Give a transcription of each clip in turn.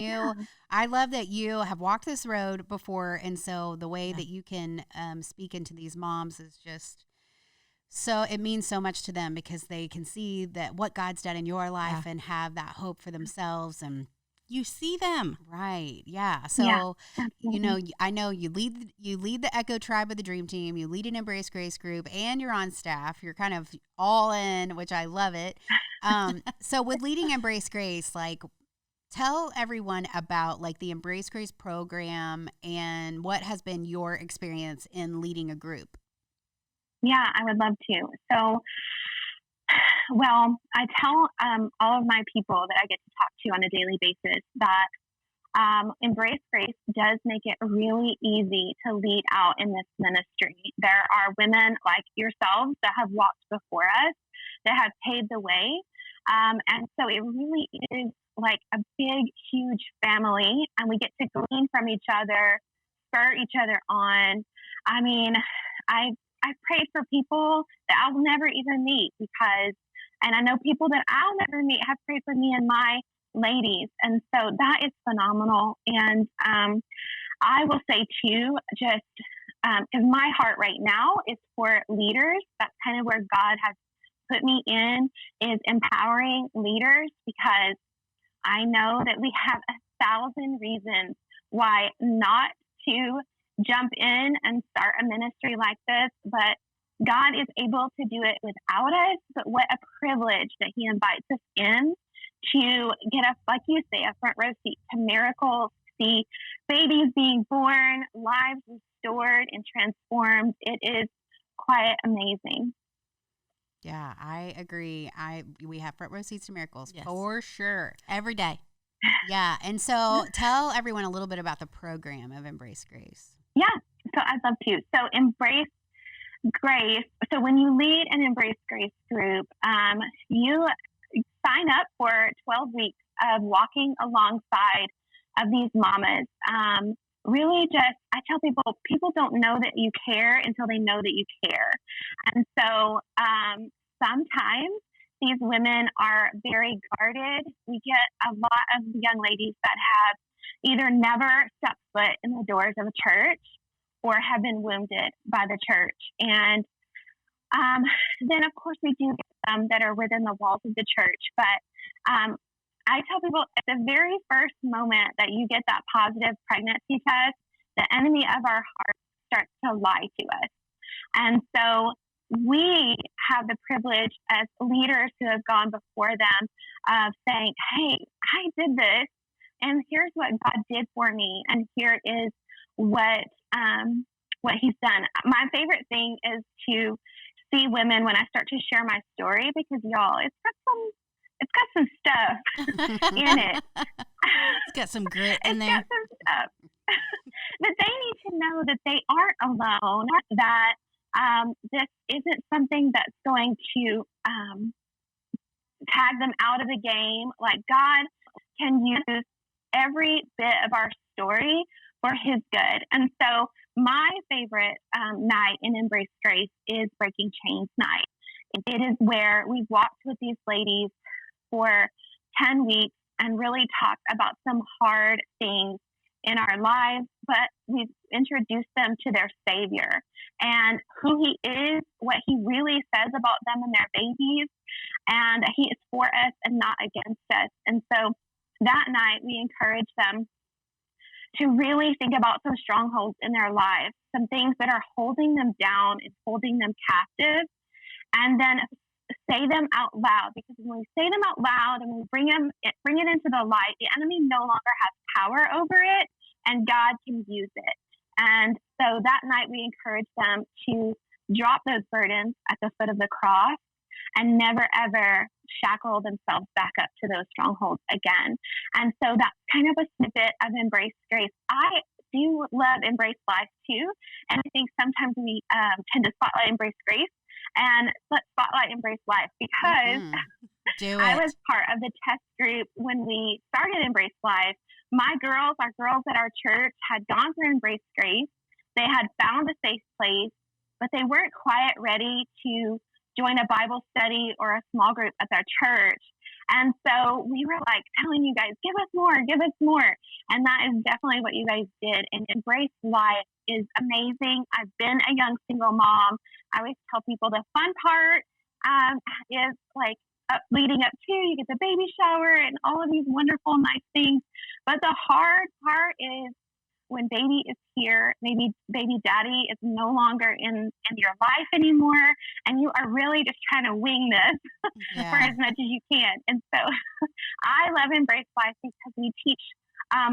you, I love that you have walked this road before. And so the way that you can speak into these moms is just so, it means so much to them because they can see that what God's done in your life and have that hope for themselves. And you see them. right. Yeah. Yeah, So, absolutely. I know you lead the Echo Tribe of the Dream Team, you lead an Embrace Grace group, and you're on staff. You're kind of all in, which I love it. So with leading Embrace Grace, like tell everyone about like the Embrace Grace program and what has been your experience in leading a group. Yeah, I would love to. So, well, I tell all of my people that I get to talk to on a daily basis that Embrace Grace does make it really easy to lead out in this ministry. There are women like yourselves that have walked before us, that have paved the way. And so it really is like a big, huge family, and we get to glean from each other, spur each other on. I mean, I've prayed for people that I'll never even meet and I know people that I'll never meet have prayed for me and my ladies. And so that is phenomenal. And I will say too, just because my heart right now is for leaders. That's kind of where God has put me in, is empowering leaders, because I know that we have 1,000 reasons why not to jump in and start a ministry like this, but God is able to do it without us. But what a privilege that He invites us in to get like you say, a front row seat to miracles, see babies being born, lives restored and transformed. It is quite amazing. Yeah, I agree. We have front row seats to miracles Yes. for sure. Every day. Yeah. And so tell everyone a little bit about the program of Embrace Grace. Yeah, so I'd love to. So Embrace Grace. So when you lead an Embrace Grace group, you sign up for 12 weeks of walking alongside of these mamas. Really just, I tell people don't know that you care until they know that you care. And so sometimes these women are very guarded. We get a lot of young ladies that have either never stepped foot in the doors of a church or have been wounded by the church. And then, of course, we do get some that are within the walls of the church. But I tell people at the very first moment that you get that positive pregnancy test, the enemy of our heart starts to lie to us. And so we have the privilege as leaders who have gone before them of saying, hey, I did this, and here's what God did for me, and here is what He's done. My favorite thing is to see women when I start to share my story, because y'all, it's got some stuff in it. It's got some grit in there. It's got some stuff. But they need to know that they aren't alone, that this isn't something that's going to tag them out of the game. Like, God can use every bit of our story for His good. And so my favorite night in Embrace Grace is Breaking Chains night. It is where we've walked with these ladies for 10 weeks and really talked about some hard things in our lives, but we've introduced them to their Savior and who He is, what He really says about them and their babies, and He is for us and not against us. And so that night we encourage them to really think about some strongholds in their lives, some things that are holding them down and holding them captive, and then say them out loud, because when we say them out loud and we bring it into the light, the enemy no longer has power over it, and God can use it. And so that night we encourage them to drop those burdens at the foot of the cross and never ever shackle themselves back up to those strongholds again. And so that's kind of a snippet of Embrace Grace. I do love Embrace Life too, and I think sometimes we tend to spotlight Embrace Grace, and let's spotlight Embrace Life, because I was part of the test group when we started Embrace Life. Our girls at our church had gone through Embrace Grace. They had found a safe place, but they weren't quite ready to join a Bible study or a small group at their church. And so we were like telling you guys, give us more, give us more. And that is definitely what you guys did. And Embrace Life is amazing. I've been a young single mom. I always tell people the fun part is like leading up to, you get the baby shower and all of these wonderful, nice things. But the hard part is when baby is here, maybe baby daddy is no longer in your life anymore, and you are really just trying to wing this for as much as you can. And so I love Embrace Life because we teach,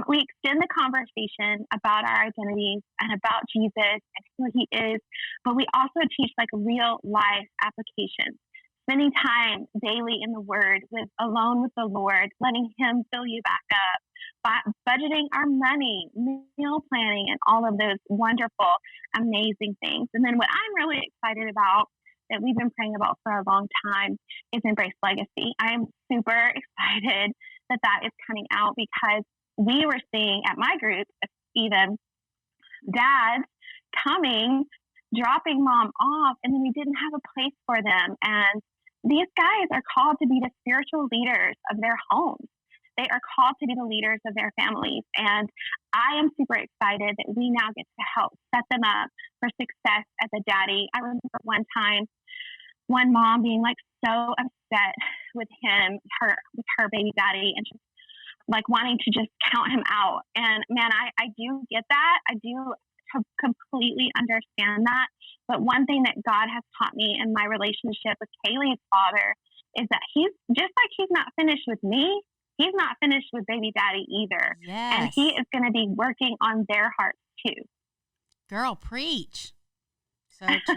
we extend the conversation about our identities and about Jesus and who he is, but we also teach like real life applications. Spending time daily in the Word, alone with the Lord, letting him fill you back up, budgeting our money, meal planning, and all of those wonderful, amazing things. And then what I'm really excited about that we've been praying about for a long time is Embrace Legacy. I am super excited that is coming out because we were seeing at my group, even dads coming, dropping mom off, and then we didn't have a place for them. And these guys are called to be the spiritual leaders of their homes. They are called to be the leaders of their families. And I am super excited that we now get to help set them up for success as a daddy. I remember one time, one mom being like so upset with with her baby daddy, and just like wanting to just count him out. And man, I do get that. I do completely understand that. But one thing that God has taught me in my relationship with Kaylee's father is that he's just like he's not finished with me. He's not finished with baby daddy either. Yes. And he is going to be working on their hearts too. Girl, preach. So true.